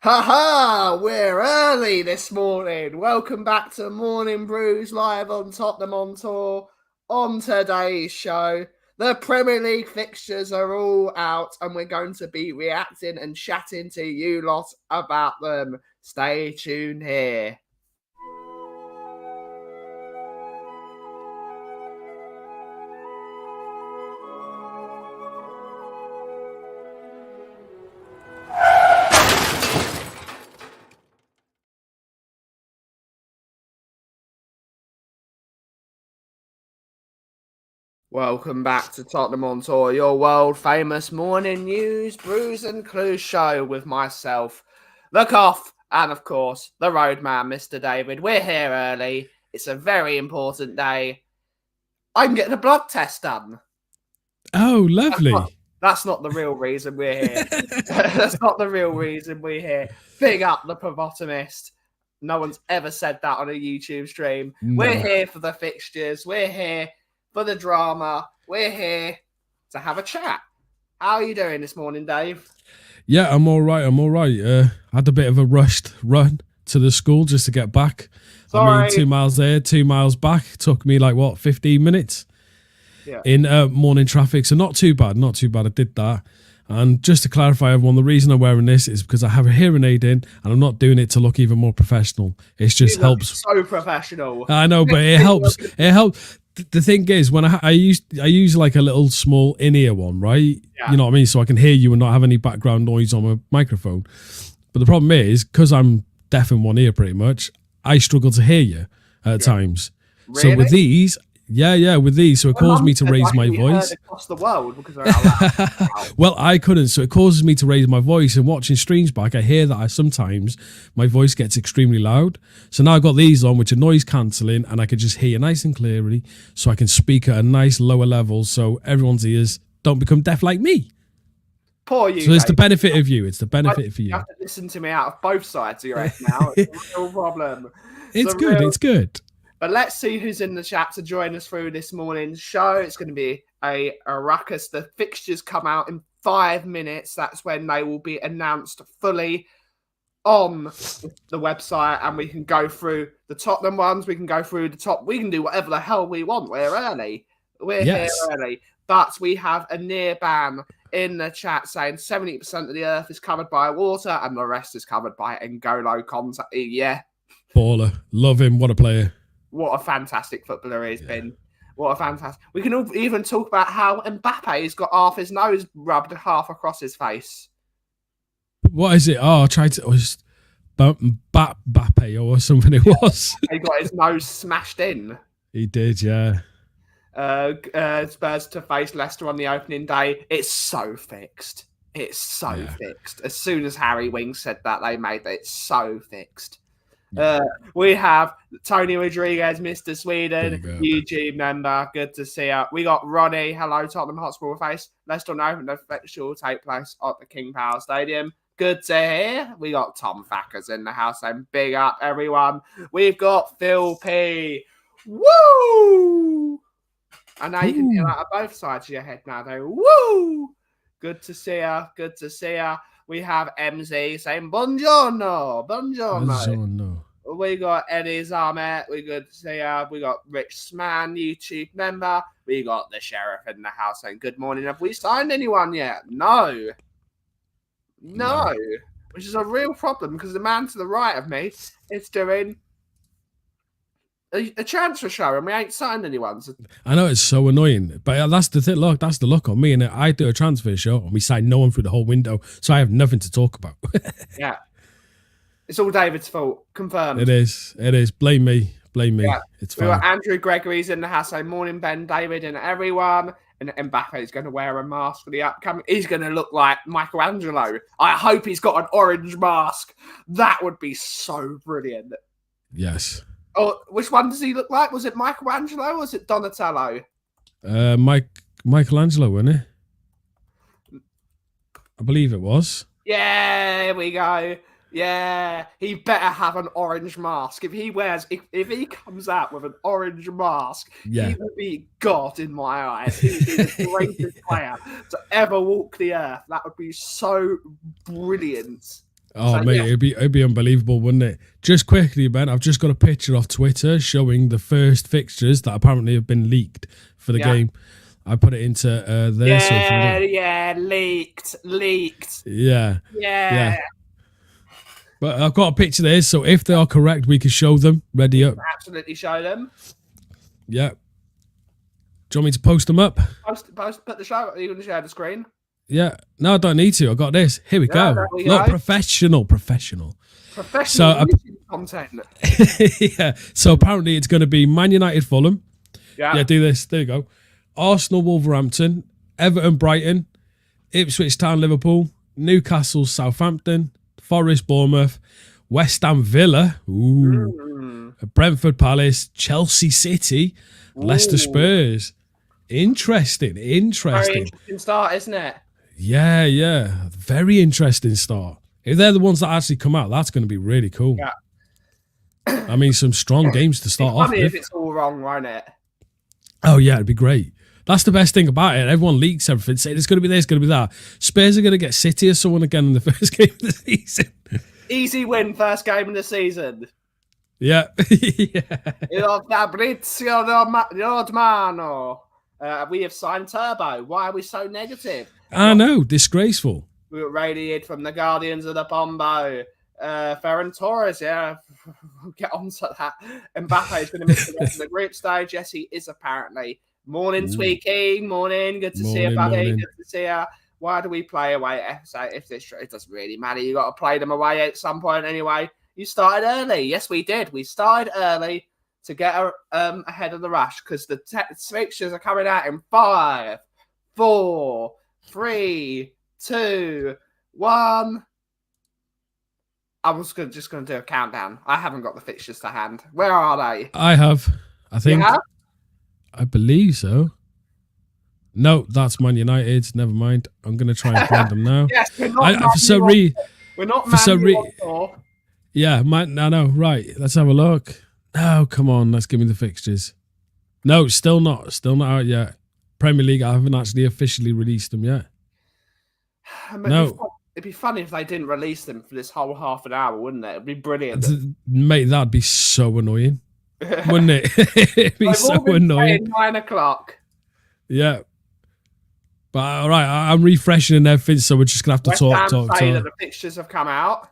Ha! We're early this morning. Welcome back to Morning Brews live on Tottenham on Tour. On today's show, the Premier League fixtures are all out and we're going to be reacting and chatting to you lot about them. Stay tuned here. Welcome back to Tottenham on Tour, your world-famous morning news, brews and clues show with myself, the Kauff, and of course, the Roadman, Mr. David. We're here early. It's a very important day. I'm getting a blood test done. Oh, lovely. That's not the real reason we're here. That's not the real reason we're here. Big up the phlebotomist. No one's ever said that on a YouTube stream. No. We're here for the fixtures. We're here for the drama. We're here to have a chat. How are you doing this morning, Dave? Yeah, I'm all right. I had a bit of a rushed run to the school just to get back. Sorry. I mean, 2 miles there, 2 miles back. Took me 15 minutes in morning traffic. So not too bad. I did that. And just to clarify, everyone, the reason I'm wearing this is because I have a hearing aid in and I'm not doing it to look even more professional. It just helps. So professional. I know, but it helps. It helps. The thing is, when I use like a little small in-ear one, right? Yeah. You know what I mean? So I can hear you and not have any background noise on my microphone. But the problem is, because I'm deaf in one ear pretty much, I struggle to hear you at times. Really? So with these, with these, so it caused me to raise my voice. Across the world because they're loud. Well, I couldn't, so it causes me to raise my voice. And watching streams back, I hear that sometimes my voice gets extremely loud. So now I've got these on, which are noise cancelling, and I can just hear nice and clearly, so I can speak at a nice lower level, so everyone's ears don't become deaf like me. Poor you. So it's the benefit of you. It's the benefit for you. You have to listen to me out of both sides of your head now. It's a real problem. It's good. It's good. But let's see who's in the chat to join us through this morning's show. It's going to be a ruckus. The fixtures come out in 5 minutes. That's when they will be announced fully on the website, and we can go through the Tottenham ones. We can go through the top. We can do whatever the hell we want. We're early. We're here early. But we have a near ban in the chat saying 70% of the earth is covered by water and the rest is covered by N'Golo Kanté. Yeah. Baller. Love him. What a player. What a fantastic footballer he's been. What a fantastic... We can even talk about how Mbappe's got half his nose rubbed half across his face. What is it? Oh, I tried to... It was Mbappe or something it was. He got his nose smashed in. He did, yeah. Spurs to face Leicester on the opening day. It's so fixed. It's so fixed. As soon as Harry Winks said that, they made that. It's so fixed. We have Tony Rodriguez, Mr. Sweden, YouTube member. Good to see you. We got Ronnie. Hello, Tottenham Hotspur face. Leicester Open. The fixture will take place at the King Power Stadium. Good to hear. We got Tom Thackers in the house, and big up everyone. We've got Phil P. Woo! I know you can hear that at both sides of your head now, though. Woo! Good to see you. Good to see you. We have MZ saying buongiorno. Buongiorno. We got Eddie Zarmet. We good to see you. We got Rich Sman, YouTube member. We got the sheriff in the house saying good morning. Have we signed anyone yet? No. Which is a real problem because the man to the right of me is doing a transfer show and we ain't signed anyone. So... I know, it's so annoying, but that's the thing. Look, that's the look on me, and I do a transfer show and we sign no one through the whole window, so I have nothing to talk about. Yeah, it's all David's fault. Confirmed. It is. Blame me. Yeah. It's fine. We got Andrew Gregory's in the house saying morning, Ben, David, and everyone. And Mbappe is going to wear a mask for the upcoming. He's going to look like Michelangelo. I hope he's got an orange mask. That would be so brilliant. Yes. Oh, which one does he look like? Was it Michelangelo or was it Donatello? Michelangelo, wasn't it? I believe it was. Yeah, here we go. Yeah, he better have an orange mask. If he comes out with an orange mask, he will be God in my eyes. He would be the greatest player to ever walk the earth. That would be so brilliant. Oh, So, mate, yeah. it'd be unbelievable, wouldn't it? Just quickly, Ben, I've just got a picture off Twitter showing the first fixtures that apparently have been leaked for the game. I put it into there. Yeah, leaked. Yeah. But I've got a picture there, so if they are correct, we can show them. Ready up. Absolutely show them. Yeah. Do you want me to post them up? Put the show. Are you going to share the screen? Yeah. No, I don't need to. I got this. Here we go. Look, professional. Professional content. Yeah. So apparently it's going to be Man United, Fulham. Yeah, do this. There you go. Arsenal, Wolverhampton, Everton, Brighton, Ipswich Town, Liverpool, Newcastle, Southampton, Forest, Bournemouth, West Ham, Villa, Brentford, Palace, Chelsea City, Leicester, Spurs. Interesting. Very interesting start, isn't it? Yeah. Very interesting start. If they're the ones that actually come out, that's going to be really cool. Yeah. I mean, some strong games to start off with. If it's all wrong, won't it? Oh, yeah, it'd be great. That's the best thing about it. Everyone leaks everything, saying it's going to be this, going to be that. Spurs are going to get City or someone again in the first game of the season. Easy win, first game of the season. Yeah. Fabrizio Romano. We have signed Turbo. Why are we so negative? I know, disgraceful. We were radiated from the Guardians of the Pombo. Ferran Torres, we'll get on to that. Mbappe is going to miss the rest of the group stage. Yes, he is apparently. Morning, Tweaky. Morning. Good to see you, buddy. Good to see you. Why do we play away? So if it doesn't really matter. You got to play them away at some point anyway. You started early. Yes, we did. We started early to get ahead of the rush because the fixtures are coming out in 5, 4, 3, 2, 1. I was just going to do a countdown. I haven't got the fixtures to hand. Where are they? I have. I think. I believe so. No, that's Man United. Never mind. I'm going to try and find them now. Yes, we're not Yeah, I know. Right. Let's have a look. No, come on. Let's give me the fixtures. No, still not. Still not out yet. Premier League, I haven't actually officially released them yet. No. It'd be funny if they didn't release them for this whole half an hour, wouldn't it? It'd be brilliant. Mate, that'd be so annoying. Wouldn't it? It'd be so annoying. 9 o'clock. Yeah. But all right, I'm refreshing and everything, so we're just going to have to talk. That the fixtures have come out.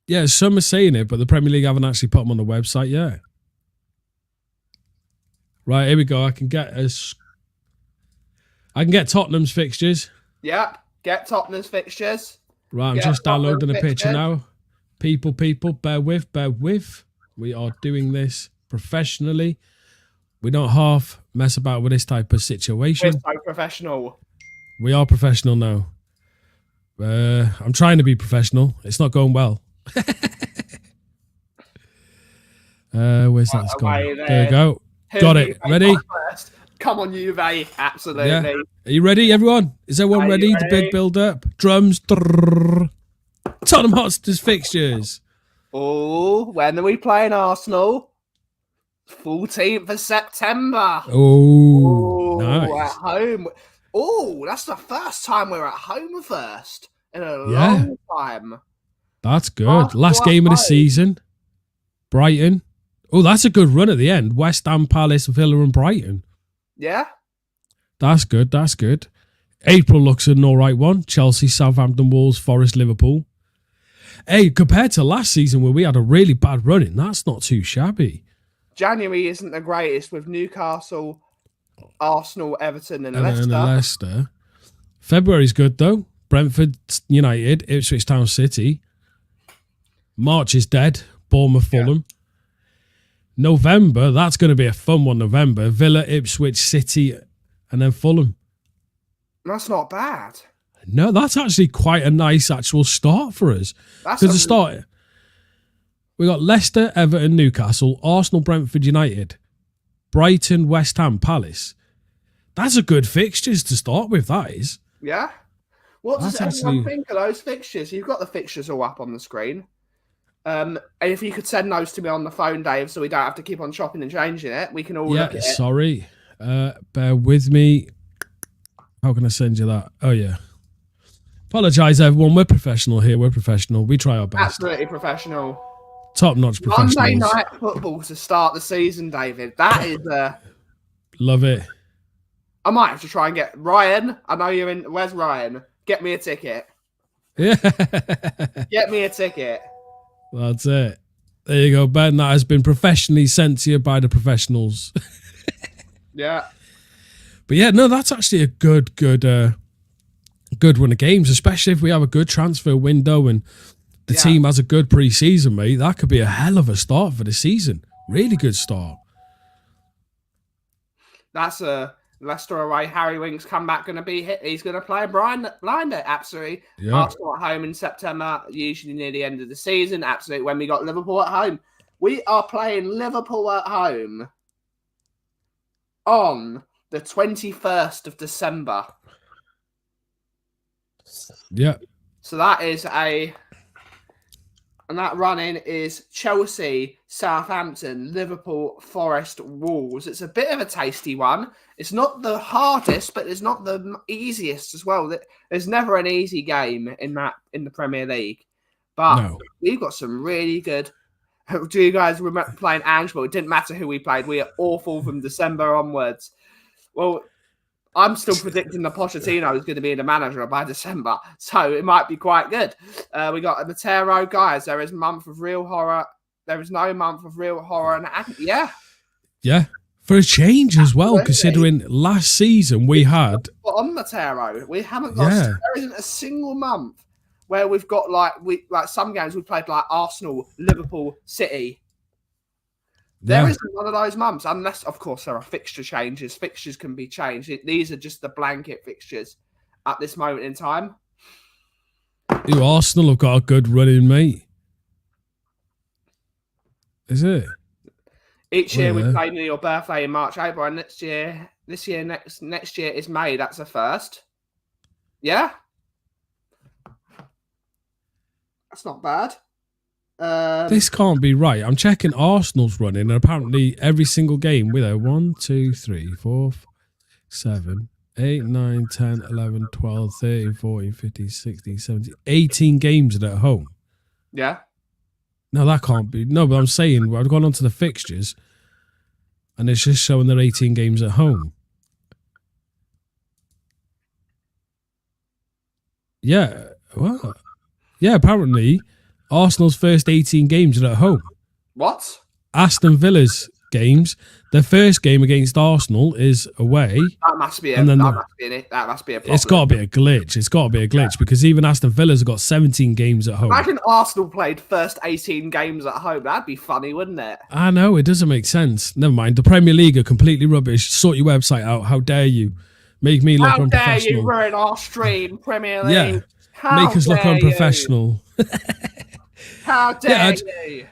Yeah, some are saying it, but the Premier League haven't actually put them on the website yet. Right, here we go. I can get Tottenham's fixtures. Yep. Get Tottenham's fixtures. Right, I'm just downloading a picture now. People, bear with. We are doing this professionally. We don't half mess about with this type of situation. We're so professional. We are professional now. I'm trying to be professional. It's not going well. Where's that going? There you go. Got it. Ready? Come on, Juve. Absolutely. Yeah. Are you ready, everyone? Is everyone ready? The big build-up. Drums. Tottenham Hotspur's fixtures. Oh, when are we playing Arsenal? 14th of September. Oh, nice. At home. Oh, that's the first time we're at home first in a long time. That's good. Last game of the season. Brighton. Oh, that's a good run at the end. West Ham, Palace, Villa and Brighton. Yeah. That's good. April looks an all right one. Chelsea, Southampton, Wolves, Forest, Liverpool. Hey, compared to last season where we had a really bad run in, that's not too shabby. January isn't the greatest with Newcastle, Arsenal, Everton and Leicester. February's good though. Brentford, United, Ipswich Town City. March is dead. Bournemouth, Fulham. November, that's going to be a fun one. November, Villa, Ipswich, City, and then Fulham. That's not bad. No, that's actually quite a nice actual start for us. Because the start, we got Leicester, Everton, Newcastle, Arsenal, Brentford, United, Brighton, West Ham, Palace. That's a good fixtures to start with, that is. Yeah. What does everyone think of those fixtures? You've got the fixtures all up on the screen. And if you could send those to me on the phone, Dave, so we don't have to keep on chopping and changing it, we can all look at it. Sorry. Bear with me. How can I send you that? Oh, yeah. Apologise, everyone. We're professional here. We're professional. We try our best. Absolutely professional. Top-notch professionals. Monday night football to start the season, David. That is Love it. I might have to try and get Ryan. I know you're in. Where's Ryan? Get me a ticket. Yeah. Get me a ticket. That's it. There you go, Ben. That has been professionally sent to you by the professionals. Yeah. But yeah, no, that's actually a good run of games, especially if we have a good transfer window and the team has a good pre-season, mate. That could be a hell of a start for the season. Really good start. That's a Leicester away. Harry Winks comeback going to be hit. He's going to play blinder. Absolutely. Yeah. Arsenal at home in September, usually near the end of the season. Absolutely. When we got Liverpool at home, we are playing Liverpool at home on the 21st of December. Yeah. So that is and that run-in is Chelsea, Southampton, Liverpool, Forest, Wolves. It's a bit of a tasty one. It's not the hardest, but it's not the easiest as well. There's never an easy game in the Premier League. But we've got some really good... Do you guys remember playing Angelo? It didn't matter who we played. We are awful from December onwards. Well, I'm still predicting the Pochettino is going to be the manager by December, so it might be quite good. We got a Matero, guys. There is month of real horror. There is no month of real horror, and yeah, for a change as well. Considering last season we had on Matero, we haven't got. There isn't a single month where we've got like some games we played like Arsenal, Liverpool, City. There isn't one of those months, unless, of course, there are fixture changes. Fixtures can be changed. These are just the blanket fixtures at this moment in time. Arsenal have got a good run in, mate. Is it? Each year we play near your birthday in March, April, and next year is May. That's the first. Yeah? That's not bad. This can't be right. I'm checking Arsenal's running, and apparently every single game with 1, 2, 3, 4, 7, 8, 9, 10, 11, 12, 13, 14, 15, 16, 17, 18 games at home. Yeah. No, that can't be. No, but I'm saying I've gone onto the fixtures, and it's just showing they're 18 games at home. Yeah. What? Yeah, apparently Arsenal's first 18 games are at home. What? Aston Villa's games, their first game against Arsenal is away. That must be a problem. It's got to be a glitch. Because even Aston Villa's have got 17 games at home. Imagine Arsenal played first 18 games at home. That'd be funny, wouldn't it? I know, it doesn't make sense. Never mind. The Premier League are completely rubbish. Sort your website out. How dare you? Make me look unprofessional. How dare you ruin our stream, Premier League? Yeah. Make us look unprofessional. How dare you?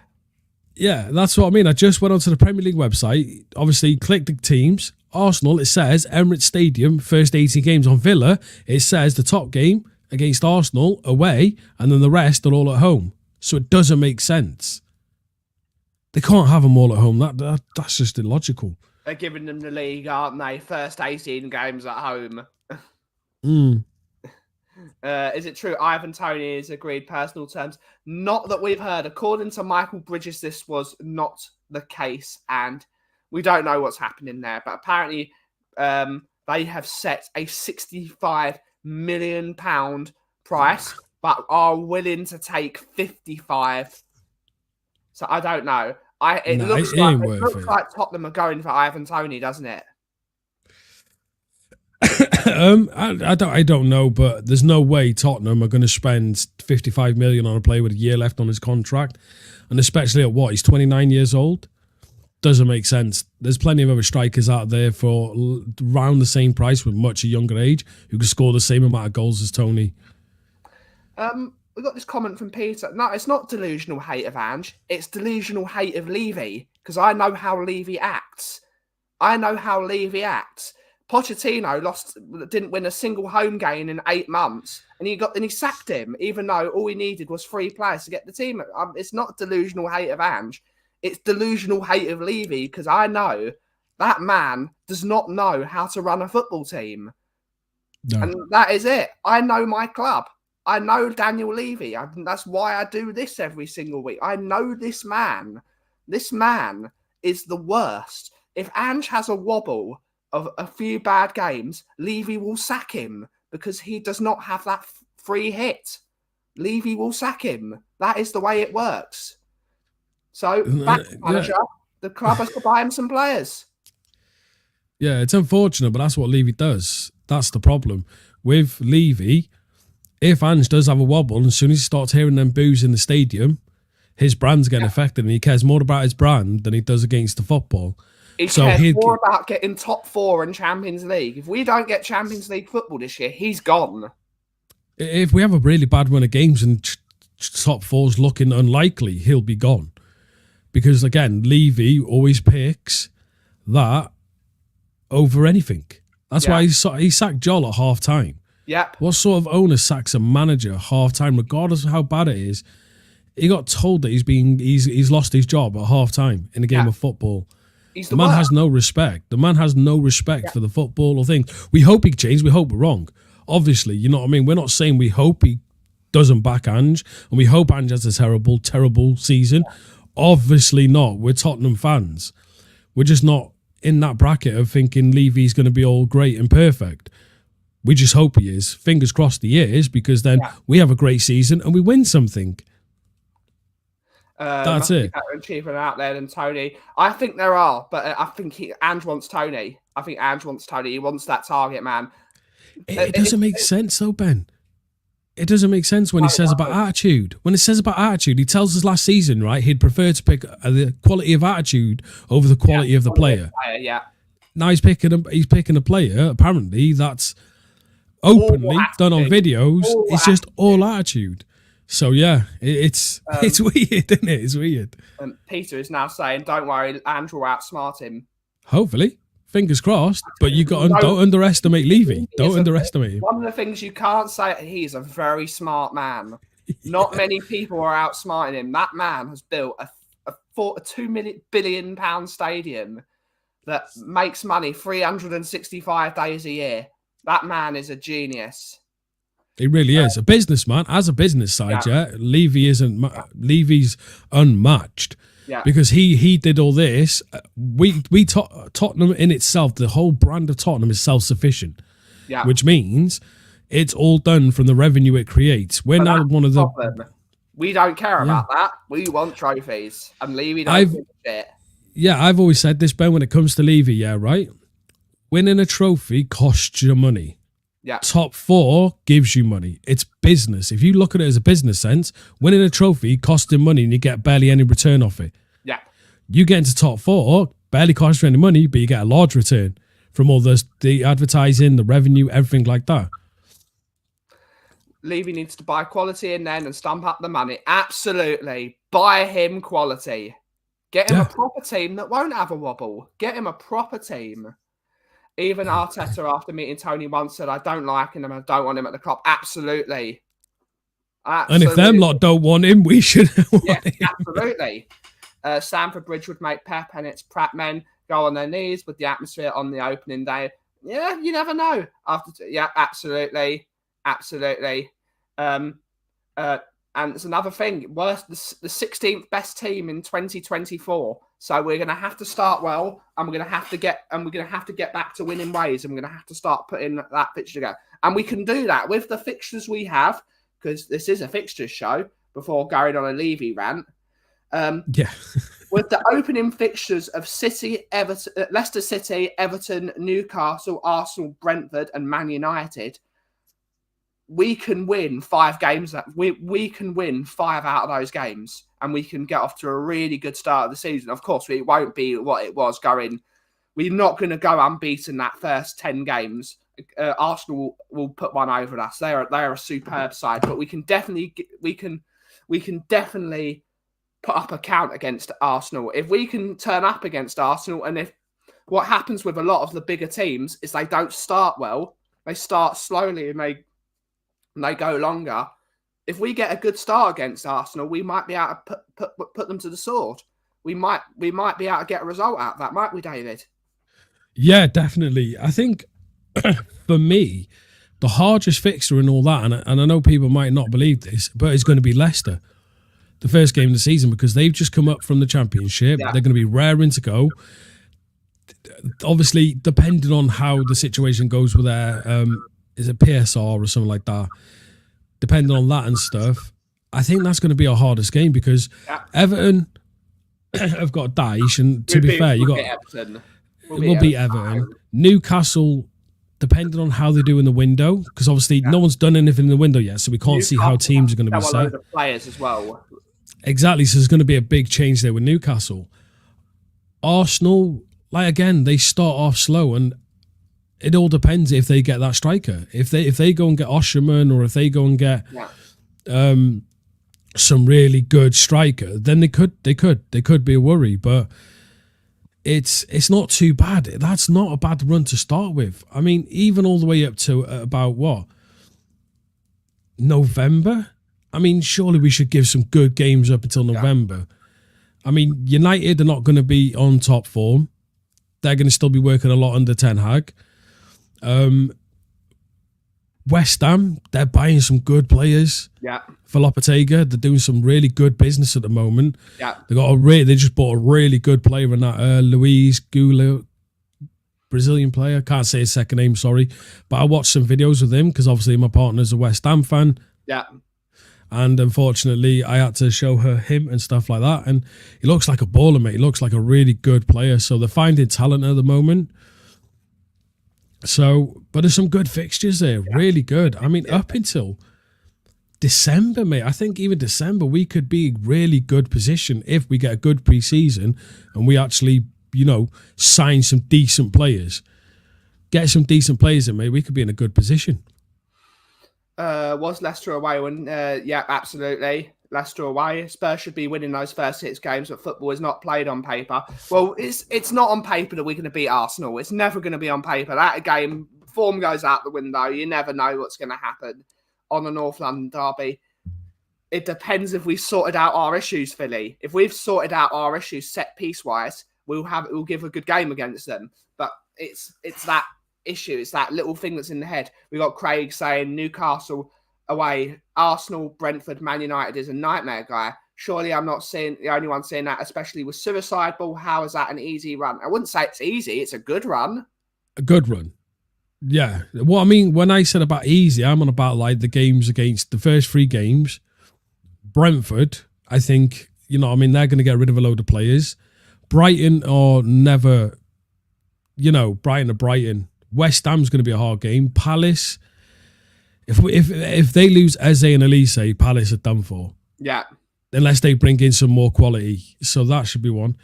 Yeah, that's what I mean. I just went onto the Premier League website, obviously clicked the teams. Arsenal, it says Emirates Stadium, first 18 games. On Villa, it says the top game against Arsenal away, and then the rest are all at home. So it doesn't make sense. They can't have them all at home. That's just illogical. They're giving them the league, aren't they? First 18 games at home. Is it true Ivan Toney has agreed personal terms? Not that we've heard. According to Michael Bridges, this was not the case, and we don't know what's happening there. But apparently, they have set a £65 million price, but are willing to take 55. So I don't know. It looks like Tottenham are going for Ivan Toney, doesn't it? I don't know, but there's no way Tottenham are going to spend 55 million on a player with a year left on his contract, and especially at what, he's 29 years old. Doesn't make sense. There's plenty of other strikers out there for around the same price with much a younger age who can score the same amount of goals as Tony. We got this comment from Peter. No, it's not delusional hate of Ange. It's delusional hate of Levy, because I know how Levy acts. Pochettino didn't win a single home game in 8 months, and he sacked him, even though all he needed was 3 players to get the team. It's not delusional hate of Ange. It's delusional hate of Levy, because I know that man does not know how to run a football team. No. And that is it. I know my club. I know Daniel Levy. That's why I do this every single week. I know this man. This man is the worst. If Ange has a wobble of a few bad games, Levy will sack him because he does not have that free hit. Levy will sack him. That is the way it works. So, back to manager, the club has to buy him some players. Yeah, it's unfortunate, but that's what Levy does. That's the problem. With Levy, if Ange does have a wobble, and as soon as he starts hearing them boos in the stadium, his brand's getting affected, and he cares more about his brand than he does against the football. He cares more about getting top 4 in Champions League. If we don't get Champions League football this year, he's gone. If we have a really bad run of games and top 4's looking unlikely, he'll be gone. Because, again, Levy always picks that over anything. That's why he sacked Joel at half-time. Yep. What sort of owner sacks a manager at half-time, regardless of how bad it is? He got told that he's lost his job at half-time in a game of football. The man has no respect. The man has no respect for the football or things. We hope he changes. We hope we're wrong. Obviously, you know what I mean? We're not saying we hope he doesn't back Ange, and we hope Ange has a terrible, terrible season. Obviously not. We're Tottenham fans. We're just not in that bracket of thinking Levy's going to be all great and perfect. We just hope he is. Fingers crossed he is, because then we have a great season and we win something. That's it. Better and cheaper out there than Tony. I think there are, but I think Ange wants Tony. I think Ange wants Tony. He wants that target man. It doesn't make sense though, Ben. It doesn't make sense when he says about attitude. When he says about attitude, he tells us last season, right, he'd prefer to pick the quality of attitude over the quality of the player. Now he's picking a player, apparently, that's openly done on videos. It's just all attitude. So, yeah, it's weird, isn't it? It's weird. Peter is now saying, don't worry, Ange will outsmart him. Hopefully. Fingers crossed. But don't underestimate Levy. Don't underestimate him. One of the things you can't say, he's a very smart man. Not many people are outsmarting him. That man has built a £2 billion stadium that makes money 365 days a year. That man is a genius. He really is a businessman. As a business side, Levy's unmatched. Yeah. Because he did all this. Tottenham in itself, the whole brand of Tottenham is self-sufficient. Yeah. Which means it's all done from the revenue it creates. We're now one of the problem. We don't care about that. We want trophies. And Levy don't give a shit. Yeah, I've always said this, Ben, when it comes to Levy, right? Winning a trophy costs you money. Yeah. Top 4 gives you money. It's business. If you look at it as a business sense, winning a trophy costs you money and you get barely any return off it. Yeah. You get into top 4, barely costs you any money, but you get a large return from all the advertising, the revenue, everything like that. Levy needs to buy quality in then and stump up the money. Absolutely. Buy him quality. Get him a proper team that won't have a wobble. Get him a proper team. Even Arteta, after meeting Tony once, said, I don't like him and I don't want him at the club. Absolutely. And if them lot don't want him, we should want him. Absolutely. Stamford Bridge would make Pep and its Pratt men go on their knees with the atmosphere on the opening day. Yeah, you never know. Absolutely. Absolutely. And it's another thing. Worst, the 16th best team in 2024. So we're going to have to start well, and we're going to have to get back to winning ways, and we're going to have to start putting that fixture together. And we can do that with the fixtures we have, because this is a fixtures show. Before going on a Levy rant, with the opening fixtures of Leicester City, Everton, Newcastle, Arsenal, Brentford, and Man United, we can win 5 games. We can win 5 out of those games, and we can get off to a really good start of the season. Of course, it won't be what it was going. We're not going to go unbeaten that first 10 games. Arsenal will put one over us. They're a superb side, but we can definitely put up a count against Arsenal. If we can turn up against Arsenal, and if what happens with a lot of the bigger teams is they don't start well, they start slowly and they go longer. If we get a good start against Arsenal, we might be able to put them to the sword. We might be able to get a result out of that, might we, David? Yeah, definitely. I think for me, the hardest fixture and all that, and I know people might not believe this, but it's going to be Leicester, the first game of the season, because they've just come up from the Championship. They're going to be raring to go. Obviously, depending on how the situation goes with their is it PSR or something like that, depending on that and stuff, I think that's going to be our hardest game, because Everton have got Dyche, and to be fair, you got Everton. We'll beat Everton. Newcastle, depending on how they do in the window, because obviously no one's done anything in the window yet, so we can't see how teams are going to be set. The players as well. Exactly, so there's going to be a big change there with Newcastle. Arsenal, like again, they start off slow, and it all depends if they get that striker. If they go and get Osherman, or if they go and get some really good striker, then they could be a worry. But it's not too bad. That's not a bad run to start with. I mean, even all the way up to about what, November? I mean, surely we should give some good games up until November. I mean, United are not going to be on top form. They're going to still be working a lot under Ten Hag. West Ham, they're buying some good players. Yeah. For Lopetegui, they're doing some really good business at the moment. Yeah. They just bought a really good player in that Luis Gula, Brazilian player. Can't say his second name, sorry. But I watched some videos with him because obviously my partner's a West Ham fan. Yeah. And unfortunately, I had to show her him and stuff like that. And he looks like a baller, mate. He looks like a really good player. So they're finding talent at the moment. So, but there's some good fixtures there. Yeah. Really good. I mean, up until December, mate. I think even December, we could be in really good position if we get a good pre-season and we actually, sign some decent players. Get some decent players in, mate. We could be in a good position. Was Leicester away when? Yeah, absolutely. Leicester away. Spurs should be winning those first 6 games, but football is not played on paper. Well, it's not on paper that we're going to beat Arsenal. It's never going to be on paper. That game, form goes out the window. You never know what's going to happen on the North London derby. It depends if we've sorted out our issues, Philly. If we've sorted out our issues set piece-wise, we'll give a good game against them. But it's that issue. It's that little thing that's in the head. We got Craig saying Newcastle away, Arsenal, Brentford, Man United is a nightmare, guy. Surely I'm not the only one saying that, especially with Suicide Ball. How is that an easy run? I wouldn't say it's easy. It's a good run. A good run. Yeah. Well, I mean, when I said about easy, I'm on about like the games against the first 3 games. Brentford, I think, they're going to get rid of a load of players. Brighton are never, Brighton are Brighton. West Ham's going to be a hard game. Palace, if they lose Eze and Elise, Palace are done for. Yeah. Unless they bring in some more quality. So that should be one.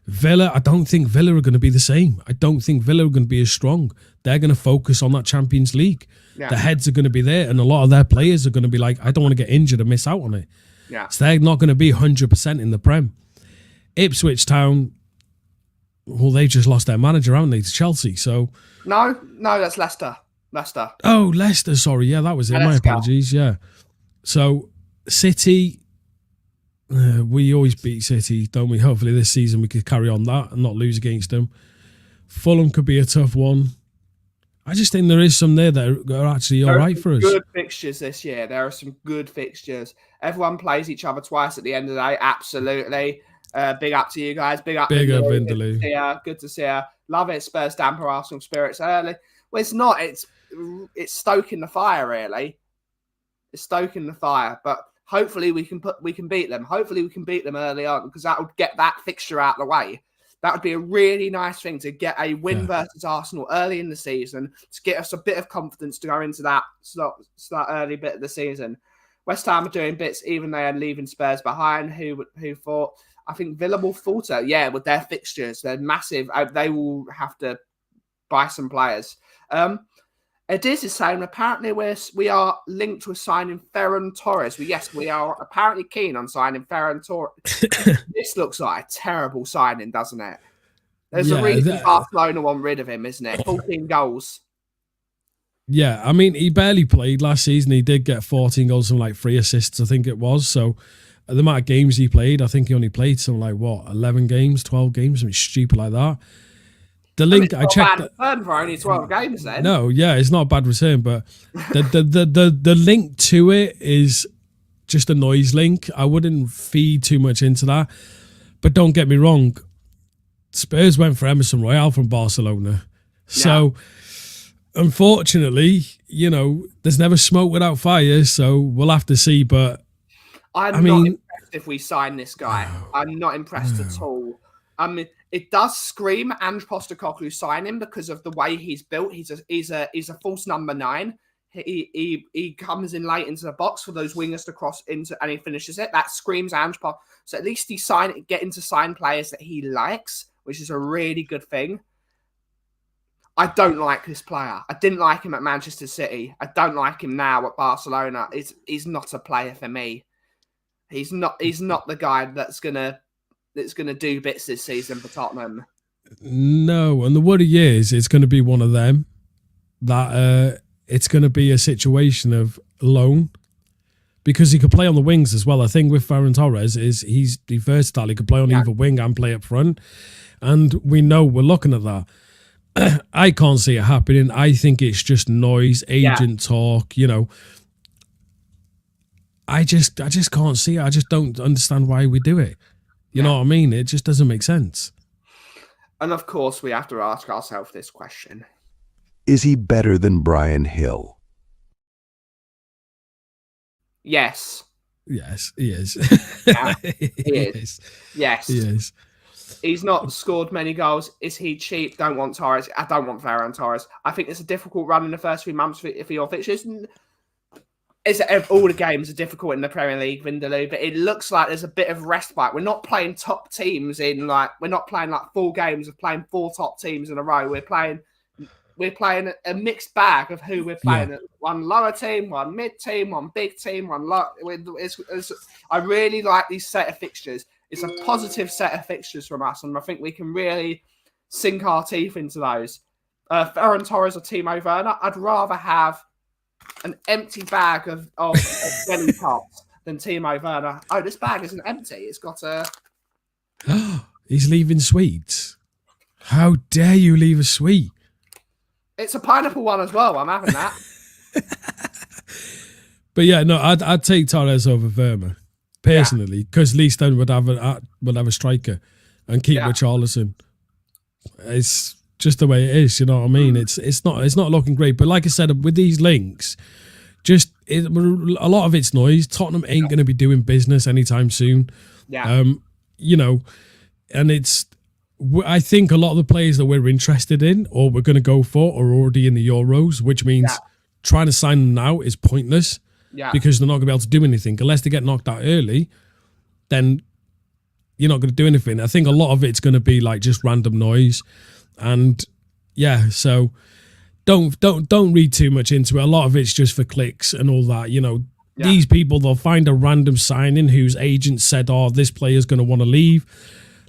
Villa, I don't think Villa are going to be the same. I don't think Villa are going to be as strong. They're going to focus on that Champions League. Yeah. The heads are going to be there, and a lot of their players are going to be like, I don't want to get injured and miss out on it. Yeah. So they're not going to be 100% in the Prem. Ipswich Town, well, they just lost their manager, haven't they, to Chelsea? So No, that's Leicester. Leicester. Oh, Leicester, sorry. Yeah, that was it. My apologies, yeah. So, City, we always beat City, don't we? Hopefully this season we could carry on that and not lose against them. Fulham could be a tough one. I just think there is some there that are actually all right for us. Good fixtures this year. There are some good fixtures. Everyone plays each other twice at the end of the day. Absolutely. Big up to you guys. Big up. Big up, Vindaloo. Good to see you. Love it. Spurs damper Arsenal spirits early. Well, it's not. It's stoking the fire, really. It's stoking the fire. But hopefully we can beat them. Hopefully we can beat them early on, because that would get that fixture out of the way. That would be a really nice thing, to get a win versus Arsenal early in the season, to get us a bit of confidence to go into that early bit of the season. West Ham are doing bits, even they are leaving Spurs behind. Who thought? I think Villa will falter. Yeah, with their fixtures, they're massive. They will have to buy some players. Ediz is saying apparently we are linked with signing Ferran Torres. We are apparently keen on signing Ferran Torres. This looks like a terrible signing, doesn't it? There's a reason Barcelona want rid of him, isn't it? 14 goals. Yeah, I mean, he barely played last season. He did get 14 goals and like 3 assists, I think it was. So the amount of games he played, I think he only played something like, 11 games, 12 games, something stupid like that. The link I checked. Return for only 12 games. Then no, yeah, it's not a bad return, but the link to it is just a noise link. I wouldn't feed too much into that. But don't get me wrong, Spurs went for Emerson Royale from Barcelona, so unfortunately, you know, there's never smoke without fire. So we'll have to see. But I'm not impressed if we sign this guy. I'm not impressed at all. I mean, it does scream Ange Postecoglou sign him because of the way he's built. He's a false number 9. He comes in late into the box for those wingers to cross into, and he finishes it. That screams Ange Postecoglou. So at least he's getting to sign players that he likes, which is a really good thing. I don't like this player. I didn't like him at Manchester City. I don't like him now at Barcelona. He's not a player for me. He's not the guy that's gonna do bits this season for Tottenham. No, and the worry is it's going to be one of them that it's going to be a situation of loan, because he could play on the wings as well. I think with Ferran Torres is he's versatile. He could play on either wing and play up front, and we know we're looking at that. I can't see it happening. I think it's just noise, agent talk. You know, I just can't see it. I just don't understand why we do it. You know what I mean? It just doesn't make sense. And of course, we have to ask ourselves this question: is he better than Brian Hill? Yes. Yes, he is. Yeah, he is. Yes. He is. He's not scored many goals. Is he cheap? Don't want Torres. I don't want Ferran Torres. I think it's a difficult run in the first 3 months for your fixtures. All the games are difficult in the Premier League, Vindaloo, but it looks like there's a bit of respite. We're not playing top teams we're not playing like 4 games of playing 4 top teams in a row. We're playing a mixed bag of who we're playing. Yeah. One lower team, one mid team, one big team, one low. I really like these set of fixtures. It's a positive set of fixtures from us, and I think we can really sink our teeth into those. Ferran Torres or Timo Werner, I'd rather have an empty bag of jelly pops than Timo Werner. Oh, this bag isn't empty. It's got a... He's leaving sweets. How dare you leave a sweet? It's a pineapple one as well. I'm having that. But yeah, no, I'd take Torres over Verma personally, because at least then would have a striker and keep Richarlison. It's just the way it is, you know what I mean? It's not looking great. But like I said, with these links, a lot of it's noise. Tottenham ain't going to be doing business anytime soon. Yeah. You know, and I think a lot of the players that we're interested in or we're going to go for are already in the Euros, which means trying to sign them now is pointless. Yeah. Because they're not going to be able to do anything. Unless they get knocked out early, then you're not going to do anything. I think a lot of it's going to be like just random noise. And yeah, so don't read too much into it. A lot of it's just for clicks and all that. You know, these people, they'll find a random signing whose agent said, "Oh, this player's going to want to leave.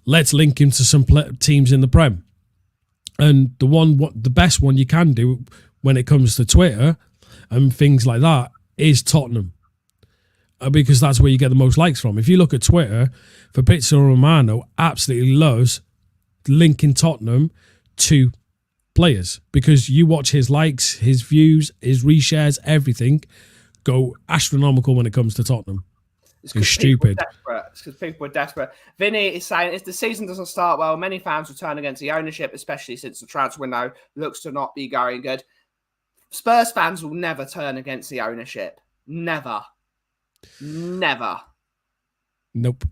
Let's link him to some teams in the Prem." And the best one you can do when it comes to Twitter and things like that is Tottenham, because that's where you get the most likes from. If you look at Twitter, Fabrizio Romano absolutely loves linking Tottenham to players, because you watch his likes, his views, his reshares, everything go astronomical when it comes to Tottenham. It's stupid. It's because people are desperate. Vinny is saying, if the season doesn't start well, many fans will turn against the ownership, especially since the transfer window looks to not be going good. Spurs fans will never turn against the ownership. Never. Never. Nope.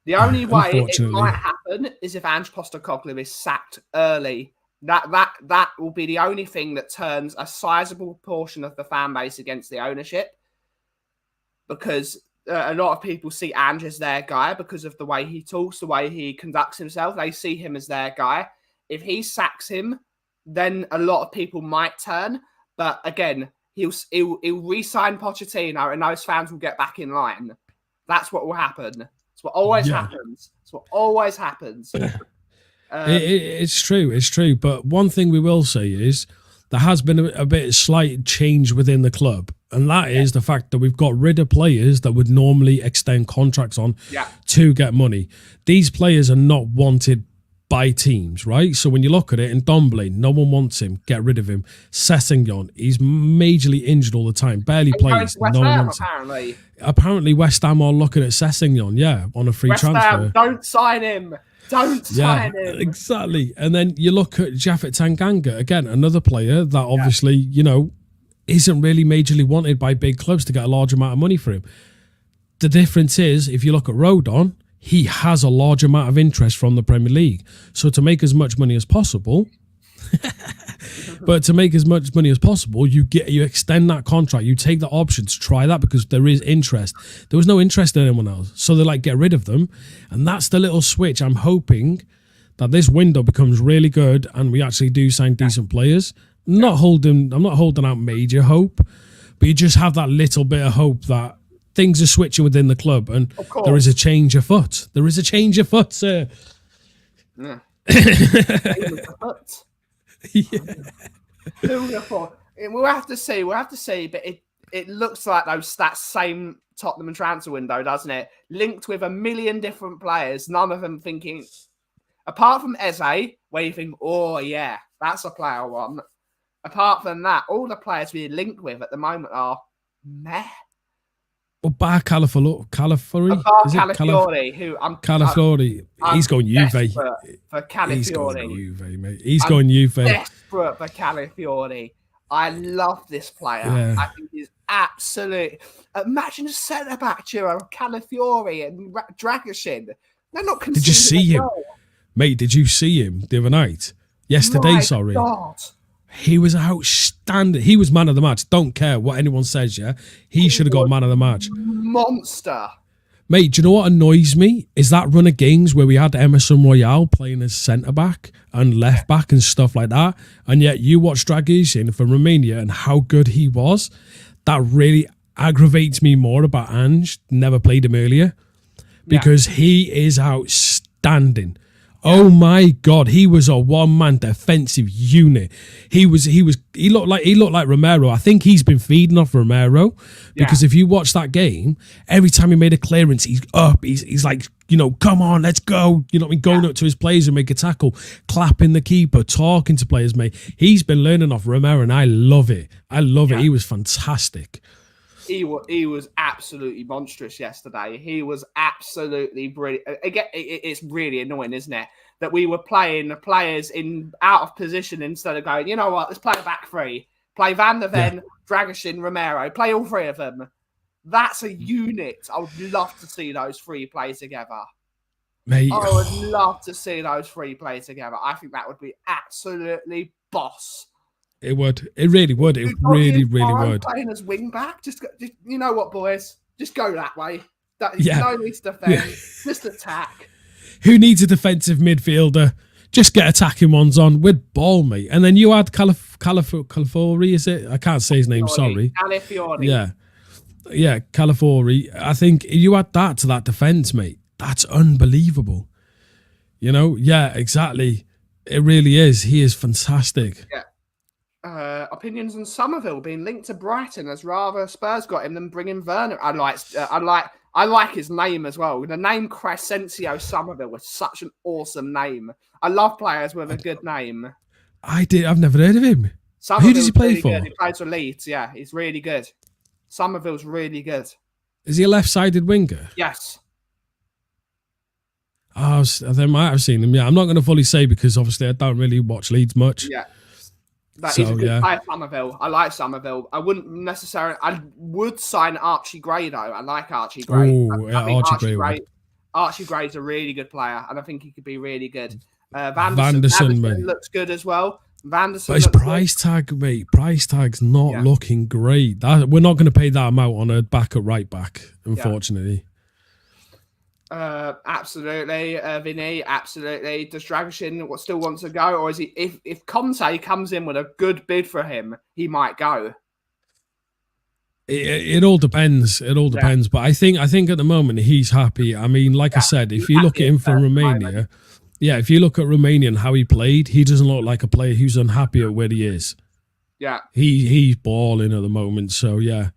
The only way it might happen is if Ange Postecoglou is sacked early. That will be the only thing that turns a sizable portion of the fan base against the ownership, because a lot of people see Ange as their guy because of the way he talks, the way he conducts himself. They see him as their guy. If he sacks him, then a lot of people might turn. But again, he'll re-sign Pochettino, and those fans will get back in line. That's what will happen. That's what always happens. That's what always happens. It's true. It's true. But one thing we will say is there has been a bit of slight change within the club, and that is the fact that we've got rid of players that would normally extend contracts on to get money. These players are not wanted by teams, right? So when you look at it, and Dombley, no one wants him. Get rid of him. Sessegnon, he's majorly injured all the time. Barely plays. No one wants him. Apparently West Ham are looking at Sessegnon, on a free transfer. Ham, don't sign him. Don't sign him. Exactly. And then you look at Japhet Tanganga, again, another player that obviously, isn't really majorly wanted by big clubs to get a large amount of money for him. The difference is, if you look at Rodon, he has a large amount of interest from the Premier League. So to make as much money as possible, you extend that contract. You take the option to try that because there is interest. There was no interest in anyone else. So they're like, get rid of them. And that's the little switch. I'm hoping that this window becomes really good and we actually do sign decent players. I'm not holding out major hope, but you just have that little bit of hope that things are switching within the club and there is a change afoot. There is a change afoot, sir. Yeah. We'll have to see. But it looks like that same Tottenham transfer window, doesn't it? Linked with a million different players, none of them thinking, apart from Eze, where you think, oh yeah, that's a player I want. Apart from that, all the players we're linked with at the moment are meh. Well, Bar Calafiori, he's going Juve. For Calafiori. He's going Juve, mate. He's going Juve. Desperate for Calafiori. I love this player. Yeah. I think he's absolute. Imagine a centre back duo of Calafiori and Dragoshin. They're not. Did you see him, mate? Did you see him the other night? Yesterday, sorry. God. He was outstanding. He was man of the match. Don't care what anyone says, He should have got man of the match. Monster. Mate, do you know what annoys me? Is that run of games where we had Emerson Royale playing as centre-back and left-back and stuff like that, and yet you watch Dragoshin from Romania and how good he was. That really aggravates me more about Ange. Never played him earlier. Because he is outstanding. Oh my God, he was a one-man defensive unit. He looked like Romero. I think he's been feeding off Romero because if you watch that game, every time he made a clearance, he's up. He's like, come on, let's go. Going up to his players and make a tackle, clapping the keeper, talking to players, mate. He's been learning off Romero, and I love it. It. He was fantastic. He was absolutely monstrous yesterday. He was absolutely brilliant. Again, it's really annoying, isn't it? That we were playing the players out of position instead of going, you know what, let's play a back three. Play Van der Ven, Dragoshin, Romero. Play all three of them. That's a unit. I would love to see those three play together. Mate. I would love to see those three play together. I think that would be absolutely boss. It would. It really would. It really would. Playing as wing back, just you know what, boys, just go that way. No need to defend, just attack. Who needs a defensive midfielder? Just get attacking ones on with ball, mate. And then you had Calafiori, is it? I can't say his name. Sorry. Calafiori. Yeah, Calafiori. I think you add that to that defense, mate. That's unbelievable. Yeah, exactly. It really is. He is fantastic. Yeah. Opinions on Somerville being linked to Brighton as rather Spurs got him than bringing Werner. I like his name as well. The name Crescencio Somerville was such an awesome name. I love players with a good name. I've never heard of him. Who does he play really for? Good. He plays for Leeds. Yeah, he's really good. Somerville's really good. Is he a left-sided winger? Yes. Oh, they might have seen him. Yeah, I'm not going to fully say because obviously I don't really watch Leeds much. Yeah. He's a good player, Somerville. I like Somerville. I would sign Archie Gray, though. I like Archie Gray. I think Archie Gray's a really good player, and I think he could be really good. Vanderson looks good as well. But his price tag, mate, price tag's not looking great. We're not going to pay that amount on a back at right back, unfortunately. Absolutely, Vinny. Absolutely. Does Dragoshin still want to go, or is he? If Conte comes in with a good bid for him, he might go. It all depends. It all depends. But I think at the moment he's happy. I mean, like I said, if you look at him from Romania, if you look at Romania and how he played, he doesn't look like a player who's unhappy at where he is. Yeah, he's balling at the moment. So yeah,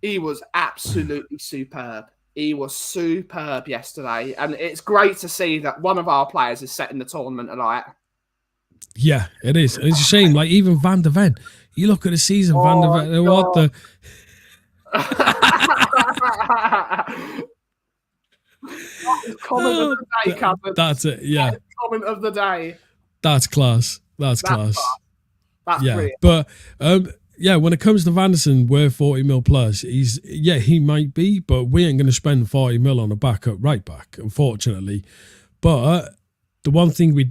he was absolutely superb. He was superb yesterday, and it's great to see that one of our players is setting the tournament alight. Yeah, it is. It's a shame. Like, even Van der Ven. You look at the season, Van der Ven. What the... Comment of the day, Cameron. That's it, yeah. Comment of the day. That's class. That's class. That's brilliant. But when it comes to Vanderson, we're 40 mil plus. He might be, but we ain't going to spend 40 mil on a backup right back, unfortunately. But the one thing we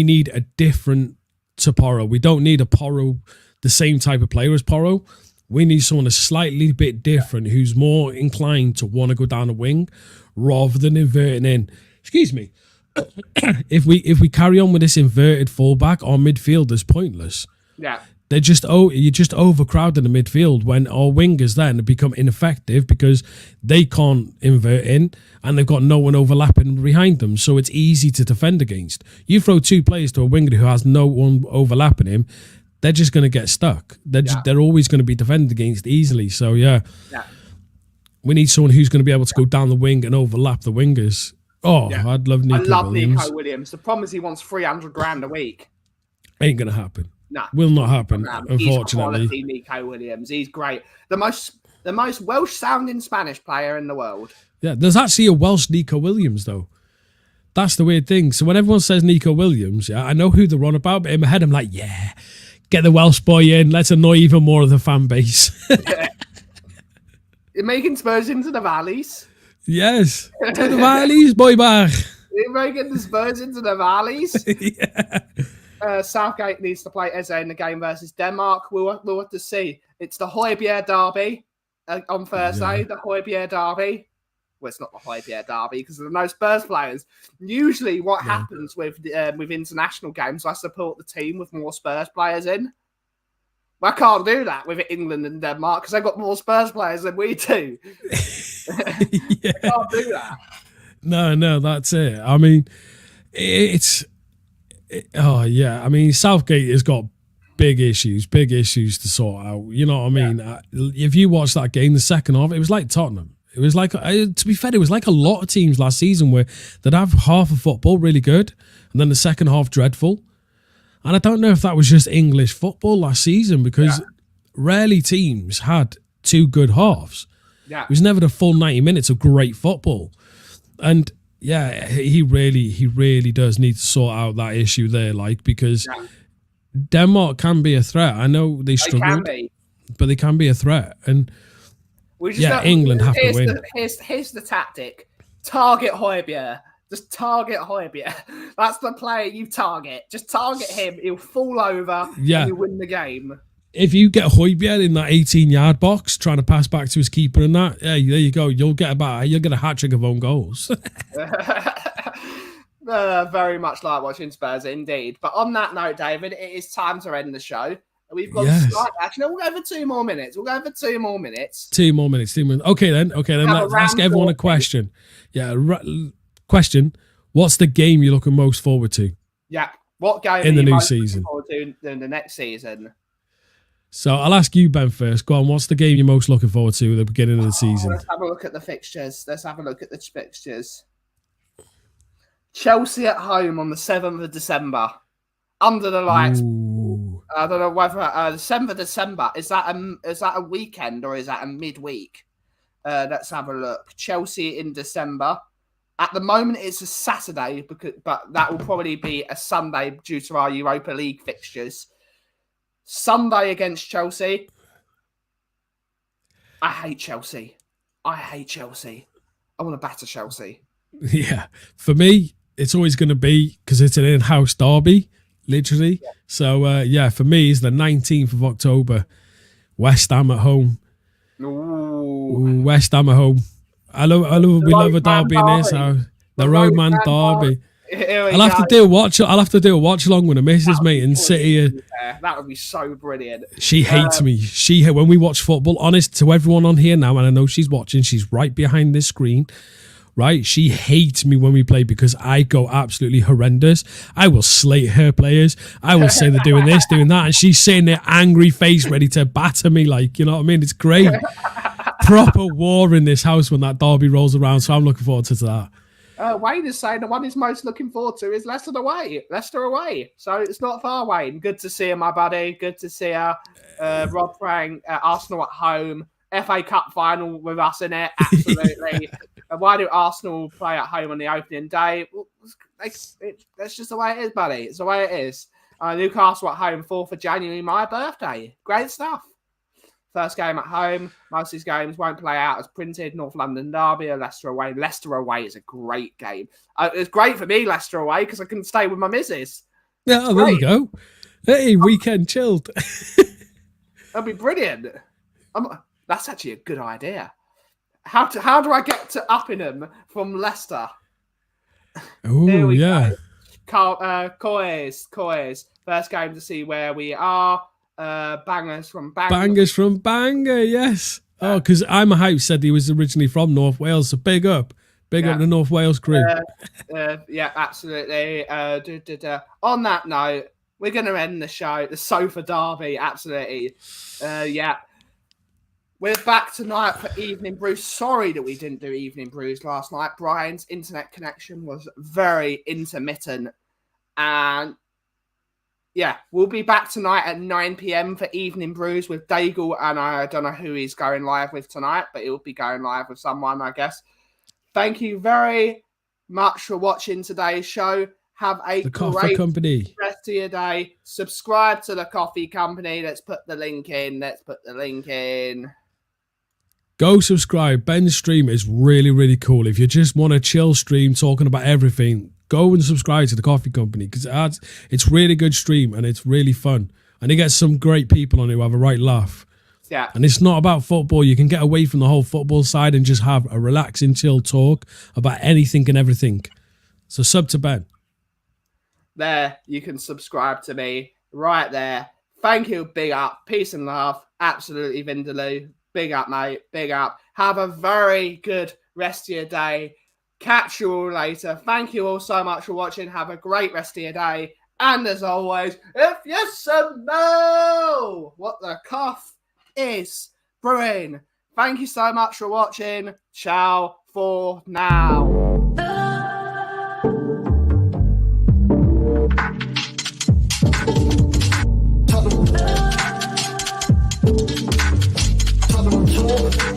need a different to Porro. We don't need a Porro, the same type of player as Porro. We need someone a slightly bit different who's more inclined to want to go down a wing rather than inverting in. Excuse me. If we carry on with this inverted fullback, our midfield is pointless. Yeah. You're just overcrowding the midfield when our wingers then become ineffective because they can't invert in and they've got no one overlapping behind them. So it's easy to defend against. You throw two players to a winger who has no one overlapping him, they're just going to get stuck. They're always going to be defended against easily. So we need someone who's going to be able to go down the wing and overlap the wingers. I'd love Nico Williams. Nico Williams. The problem is he wants 300 grand a week. Ain't going to happen. No, will not happen. Unfortunately, he's quality, Nico Williams. He's great. The most Welsh-sounding Spanish player in the world. Yeah, there's actually a Welsh Nico Williams though. That's the weird thing. So when everyone says Nico Williams, I know who they're on about, but in my head I'm like, get the Welsh boy in. Let's annoy even more of the fan base. You're making Spurs into the Valleys. Yes, to the Valleys, boy back. You're making the Spurs into the Valleys. Yeah. Southgate needs to play Eze in the game versus Denmark. We'll have to see. It's the Højbjerg derby on Thursday. Yeah. The Højbjerg derby. Well, it's not the Højbjerg derby because there are no Spurs players. Usually, what happens with international games, I support the team with more Spurs players in. I can't do that with England and Denmark because they've got more Spurs players than we do. I can't do that. No, that's it. I mean, I mean, Southgate has got big issues to sort out. You know what I mean? Yeah. If you watch that game, the second half, it was like Tottenham. It was like, to be fair, it was like a lot of teams last season where they'd have half of football really good and then the second half dreadful. And I don't know if that was just English football last season because rarely teams had two good halves. Yeah. It was never the full 90 minutes of great football. And he really does need to sort out that issue there, because Denmark can be a threat. I know they struggled, but they can be a threat. And England have to win. Here's the tactic: target Højbjerg. Just target Højbjerg. That's the player you target. Just target him. He'll fall over. And you win the game. If you get Højbjerg in that 18-yard box trying to pass back to his keeper and that, there you go. You'll get a hat-trick of own goals. Very much like watching Spurs, indeed. But on that note, David, it is time to end the show. We've got actually, we'll go for 2 more minutes. 2 more minutes. 2 more minutes. Okay, then. Let's ask everyone a question. Question: what's the game you're looking most forward to? Yeah, what game in the new season? Forward to in the next season. So I'll ask you, Ben, first. Go on. What's the game you're most looking forward to at the beginning of the season? Let's have a look at the fixtures. Chelsea at home on the 7th of December, under the lights. Ooh. I don't know whether the 7th of December is that a weekend or is that a midweek? Let's have a look. Chelsea in December. At the moment, it's a Saturday, but that will probably be a Sunday due to our Europa League fixtures. Sunday against Chelsea. I hate Chelsea. I want to batter Chelsea. Yeah. For me, it's always going to be, because it's an in-house derby, literally. Yeah. So, for me, it's the 19th of October. West Ham at home. Ooh. West Ham at home. We love a derby in this house. The Roadman derby. I'll have to do a watch along with the missus, mate, and sit here. That would be so brilliant. She hates me. When we watch football, honest to everyone on here now, and I know she's watching, she's right behind this screen, right? She hates me when we play because I go absolutely horrendous. I will slate her players. I will say they're doing this, doing that, and she's sitting there angry face, ready to batter me, you know what I mean? It's great. proper war in this house when that derby rolls around. So I'm looking forward to that. Wayne is saying the one he's most looking forward to is Leicester away. Leicester away. So it's not far, Wayne. Good to see you, my buddy. Good to see you. Rob Frank, Arsenal at home. FA Cup final with us in it. Absolutely. Why do Arsenal play at home on the opening day? Well, that's just the way it is, buddy. It's the way it is. Newcastle at home, 4th of January, my birthday. Great stuff. First game at home. Most of these games won't play out as printed. North London derby or Leicester away. Leicester away is a great game. It's great for me, Leicester away, because I can stay with my missus. Yeah, there you go. Hey, weekend chilled. That'd be brilliant. That's actually a good idea. How do I get to Uppingham from Leicester? Oh, yeah. Coys. First game to see where we are. Bangers from Bangor. Bangers from Bangor, yes. Oh, because I'm a Hype said he was originally from North Wales, so big up the North Wales crew. Yeah, absolutely. On that note, we're going to end the show. The Sofa Derby, absolutely. Yeah. We're back tonight for Evening Brews. Sorry that we didn't do Evening Brews last night. Brian's internet connection was very intermittent. And yeah, we'll be back tonight at 9 p.m. for Evening Brews with Daigle. And I don't know who he's going live with tonight, but he'll be going live with someone, I guess. Thank you very much for watching today's show. Have a great rest of your day. Subscribe to the Coffee Company. Let's put the link in. Go subscribe. Ben's stream is really, really cool. If you just want a chill stream talking about everything, go and subscribe to the Coffee Company because it's really good stream and it's really fun. And he gets some great people on it who have a right laugh. Yeah. And it's not about football. You can get away from the whole football side and just have a relaxing, chill talk about anything and everything. So sub to Ben. There, you can subscribe to me right there. Thank you. Big up. Peace and love. Absolutely, Vindaloo. Big up, mate. Big up. Have a very good rest of your day. Catch you all later. Thank you all so much for watching. Have a great rest of your day. And as always, if you know what the Kauff is brewing, thank you so much for watching. Ciao for now. Talk.